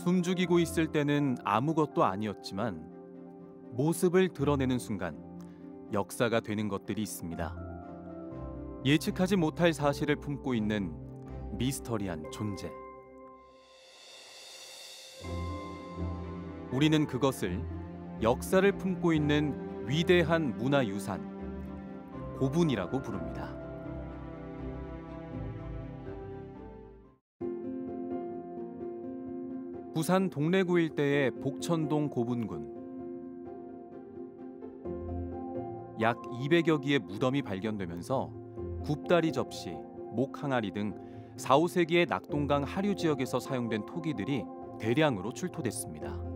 숨죽이고 있을 때는 아무것도 아니었지만 모습을 드러내는 순간 역사가 되는 것들이 있습니다. 예측하지 못할 사실을 품고 있는 미스터리한 존재. 우리는 그것을 역사를 품고 있는 위대한 문화유산, 고분이라고 부릅니다. 부산 동래구 일대의 복천동 고분군. 약 200여 기의 무덤이 발견되면서 굽다리 접시, 목 항아리 등 4, 5세기의 낙동강 하류 지역에서 사용된 토기들이 대량으로 출토됐습니다.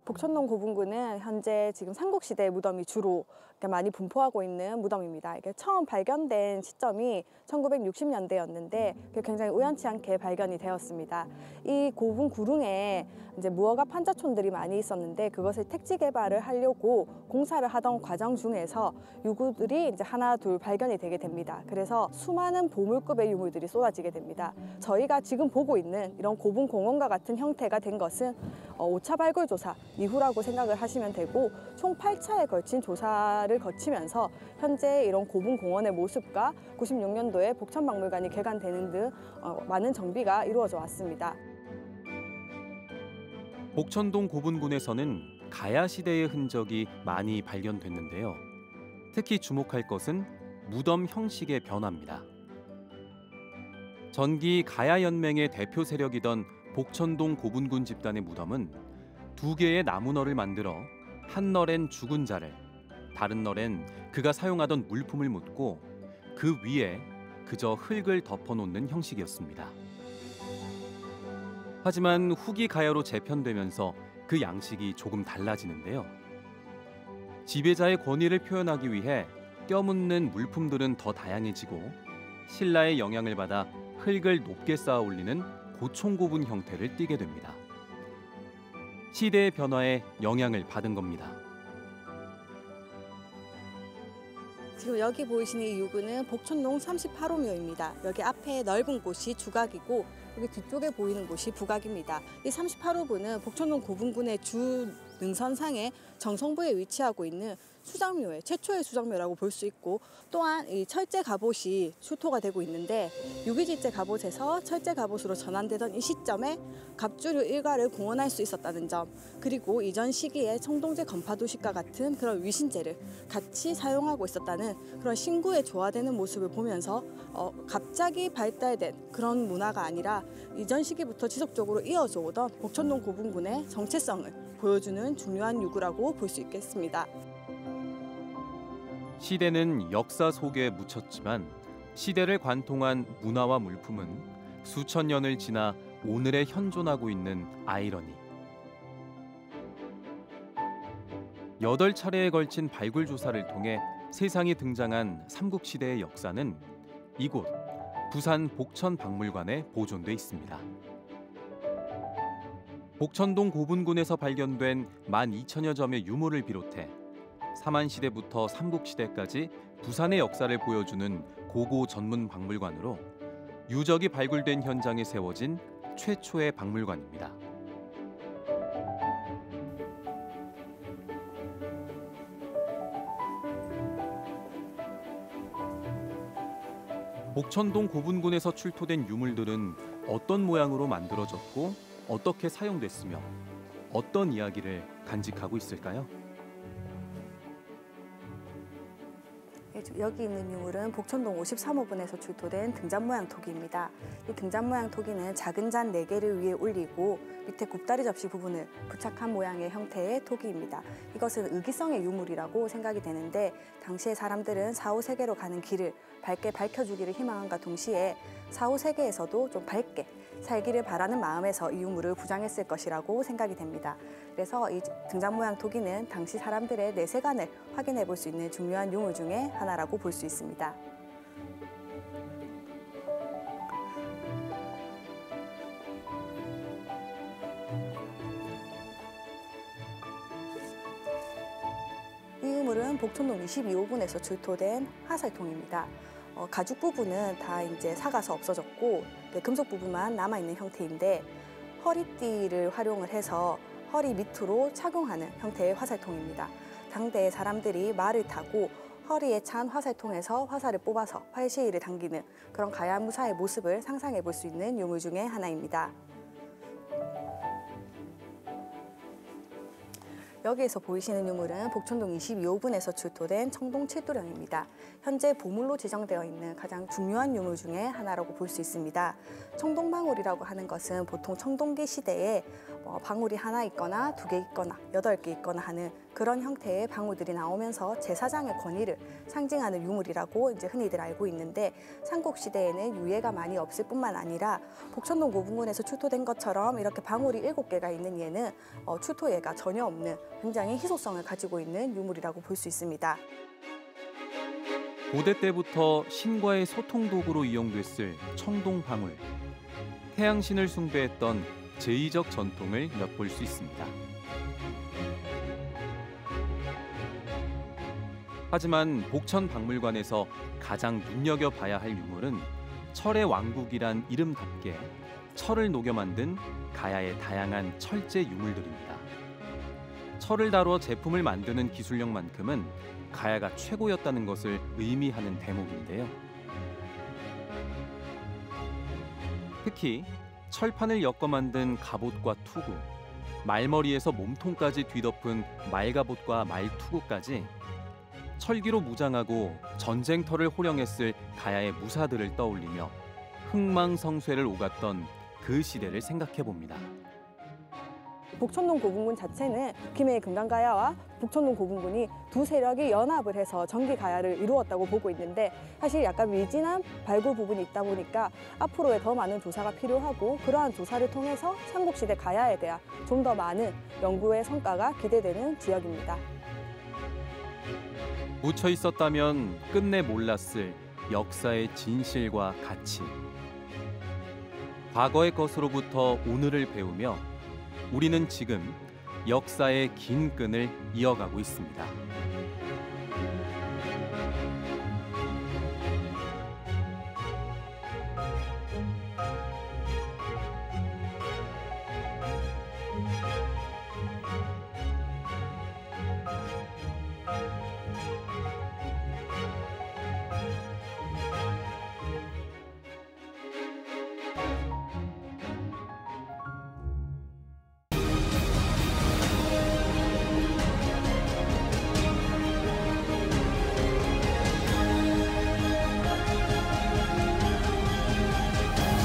복천동 고분군은 현재 지금 삼국시대 무덤이 주로 많이 분포하고 있는 무덤입니다. 이게 처음 발견된 시점이 1960년대였는데 굉장히 우연치 않게 발견이 되었습니다. 이 고분 구릉에 이제 무허가 판자촌들이 많이 있었는데 그것을 택지 개발을 하려고 공사를 하던 과정 중에서 유구들이 이제 하나 둘 발견이 되게 됩니다. 그래서 수많은 보물급의 유물들이 쏟아지게 됩니다. 저희가 지금 보고 있는 이런 고분 공원과 같은 형태가 된 것은 5차 발굴 조사 이후라고 생각을 하시면 되고, 총 8차에 걸친 조사를 거치면서 현재 이런 고분 공원의 모습과 96년도에 복천박물관이 개관되는 등 많은 정비가 이루어져 왔습니다. 복천동 고분군에서는 가야 시대의 흔적이 많이 발견됐는데요. 특히 주목할 것은 무덤 형식의 변화입니다. 전기 가야 연맹의 대표 세력이던 복천동 고분군 집단의 무덤은 2개의 나무너를 만들어 한 널엔 죽은 자를, 다른 널엔 그가 사용하던 물품을 묻고 그 위에 그저 흙을 덮어놓는 형식이었습니다. 하지만 후기 가야로 재편되면서 그 양식이 조금 달라지는데요. 지배자의 권위를 표현하기 위해 껴묻는 물품들은 더 다양해지고 신라의 영향을 받아 흙을 높게 쌓아 올리는 고총고분 형태를 띠게 됩니다. 시대의 변화에 영향을 받은 겁니다. 지금 여기 보이시는 이 유구는 복천동 38호묘입니다. 여기 앞에 넓은 곳이 주각이고 여기 뒤쪽에 보이는 곳이 부각입니다. 이 38호부는 복천동 고분군의 주 능선상의 정성부에 위치하고 있는 수장묘의 최초의 수장묘라고 볼 수 있고, 또한 이 철제 갑옷이 출토가 되고 있는데 유기질제 갑옷에서 철제 갑옷으로 전환되던 이 시점에 갑주류 일가를 공헌할 수 있었다는 점, 그리고 이전 시기에 청동제 건파도식과 같은 그런 위신제를 같이 사용하고 있었다는 그런 신구에 조화되는 모습을 보면서 갑자기 발달된 그런 문화가 아니라 이전 시기부터 지속적으로 이어져 오던 복천동 고분군의 정체성을 보여주는 중요한 유구라고 볼 수 있겠습니다. 시대는 역사 속에 묻혔지만 시대를 관통한 문화와 물품은 수천 년을 지나 오늘에 현존하고 있는 아이러니. 8차례에 걸친 발굴 조사를 통해 세상에 등장한 삼국시대의 역사는 이곳 부산 복천박물관에 보존돼 있습니다. 복천동 고분군에서 발견된 12,000여 점의 유물을 비롯해 삼한시대부터 삼국시대까지 부산의 역사를 보여주는 고고 전문 박물관으로 유적이 발굴된 현장에 세워진 최초의 박물관입니다. 복천동 고분군에서 출토된 유물들은 어떤 모양으로 만들어졌고 어떻게 사용됐으며 어떤 이야기를 간직하고 있을까요? 여기 있는 유물은 복천동 53호분에서 출토된 등잔모양 토기입니다. 이 등잔모양 토기는 작은 잔 4개를 위에 올리고 밑에 굽다리 접시 부분을 부착한 모양의 형태의 토기입니다. 이것은 의기성의 유물이라고 생각이 되는데, 당시의 사람들은 4, 5세계로 가는 길을 밝게 밝혀주기를 희망함과 동시에 4, 5세계에서도 좀 밝게 살기를 바라는 마음에서 이 유물을 부장했을 것이라고 생각이 됩니다. 그래서 이 등잔 모양 토기는 당시 사람들의 내세관을 확인해 볼 수 있는 중요한 유물 중에 하나라고 볼 수 있습니다. 이 유물은 복천동 22호분에서 출토된 화살통입니다. 가죽 부분은 다 이제 삭아서 없어졌고 금속 부분만 남아있는 형태인데 허리띠를 활용을 해서 허리 밑으로 착용하는 형태의 화살통입니다. 당대의 사람들이 말을 타고 허리에 찬 화살통에서 화살을 뽑아서 활시위를 당기는 그런 가야무사의 모습을 상상해 볼 수 있는 유물 중에 하나입니다. 여기에서 보이시는 유물은 복천동 22호분에서 출토된 청동 칠도령입니다. 현재 보물로 지정되어 있는 가장 중요한 유물 중에 하나라고 볼 수 있습니다. 청동방울이라고 하는 것은 보통 청동기 시대에 방울이 하나 있거나 2개 있거나 8개 있거나 하는 그런 형태의 방울들이 나오면서 제사장의 권위를 상징하는 유물이라고 이제 흔히들 알고 있는데 삼국시대에는 유해가 많이 없을 뿐만 아니라 복천동 고분군에서 출토된 것처럼 이렇게 방울이 7개가 있는 예는 출토예가 전혀 없는 굉장히 희소성을 가지고 있는 유물이라고 볼 수 있습니다. 고대 때부터 신과의 소통 도구로 이용됐을 청동방울. 태양신을 숭배했던 제의적 전통을 엿볼 수 있습니다. 하지만 복천박물관에서 가장 눈여겨봐야 할 유물은 철의 왕국이란 이름답게 철을 녹여 만든 가야의 다양한 철제 유물들입니다. 철을 다뤄 제품을 만드는 기술력만큼은 가야가 최고였다는 것을 의미하는 대목인데요. 특히 철판을 엮어 만든 갑옷과 투구, 말머리에서 몸통까지 뒤덮은 말갑옷과 말투구까지 철기로 무장하고 전쟁터를 호령했을 가야의 무사들을 떠올리며 흥망성쇠를 오갔던 그 시대를 생각해 봅니다. 복천동 고분군 자체는 김해의 금강가야와 복천동 고분군이 두 세력이 연합을 해서 전기가야를 이루었다고 보고 있는데 사실 약간 미진한 발굴 부분이 있다 보니까 앞으로의 더 많은 조사가 필요하고 그러한 조사를 통해서 삼국시대 가야에 대한 좀 더 많은 연구의 성과가 기대되는 지역입니다. 묻혀 있었다면 끝내 몰랐을 역사의 진실과 가치. 과거의 것으로부터 오늘을 배우며 우리는 지금 역사의 긴 끈을 이어가고 있습니다.